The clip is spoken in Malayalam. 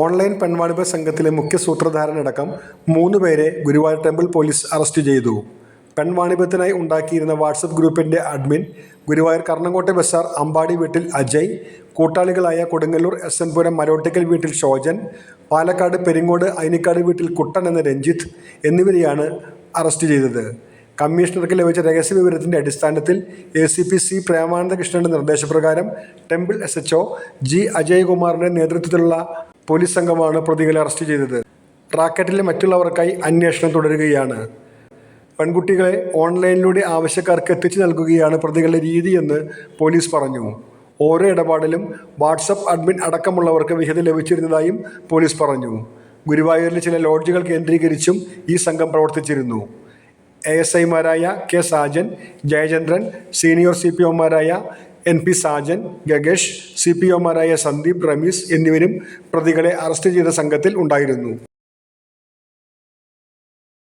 ഓൺലൈൻ പെൺവാണിഭ സംഘത്തിലെ മുഖ്യ സൂത്രധാരനടക്കം 3 പേരെ ഗുരുവായൂർ ടെമ്പിൾ പോലീസ് അറസ്റ്റ് ചെയ്തു. പെൺവാണിഭത്തിനായി ഉണ്ടാക്കിയിരുന്ന വാട്സപ്പ് ഗ്രൂപ്പിന്റെ അഡ്മിൻ ഗുരുവായൂർ കർണങ്കോട്ടെ ബസാർ അമ്പാടി വീട്ടിൽ അജയ്, കൂട്ടാളികളായ കൊടുങ്ങല്ലൂർ SN പുരം മരോട്ടിക്കൽ വീട്ടിൽ ഷോജൻ, പാലക്കാട് പെരിങ്ങോട് ഐനിക്കാട് വീട്ടിൽ കുട്ടൻ എന്ന രഞ്ജിത്ത് എന്നിവരെയാണ് അറസ്റ്റ് ചെയ്തത്. കമ്മീഷണർക്ക് ലഭിച്ച രഹസ്യവിവരത്തിന്റെ അടിസ്ഥാനത്തിൽ ACP C പ്രേമാനന്ദകൃഷ്ണന്റെ നിർദ്ദേശപ്രകാരം ടെമ്പിൾ SHO G അജയകുമാറിന്റെ നേതൃത്വത്തിലുള്ള പോലീസ് സംഘമാണ് പ്രതികളെ അറസ്റ്റ് ചെയ്തത്. റാക്കറ്റിലെ മറ്റുള്ളവർക്കായി അന്വേഷണം തുടരുകയാണ്. പെൺകുട്ടികളെ ഓൺലൈനിലൂടെ ആവശ്യക്കാർക്ക് എത്തിച്ചു നൽകുകയാണ് പ്രതികളുടെ രീതിയെന്ന് പോലീസ് പറഞ്ഞു. ഓരോ ഇടപാടിലും വാട്സപ്പ് അഡ്മിൻ അടക്കമുള്ളവർക്ക് വിഹിതം ലഭിച്ചിരുന്നതായും പോലീസ് പറഞ്ഞു. ഗുരുവായൂരിലെ ചില ലോഡ്ജുകൾ കേന്ദ്രീകരിച്ചും ഈ സംഘം പ്രവർത്തിച്ചിരുന്നു. ASIമാരായ K സാജൻ, ജയചന്ദ്രൻ, സീനിയർ CPOമാരായ NP സാജൻ, ഗഗേഷ്, CPOമാരായ സന്ദീപ്, റമീസ് എന്നിവരും പ്രതികളെ അറസ്റ്റ് ചെയ്ത സംഘത്തിൽ ഉണ്ടായിരുന്നു.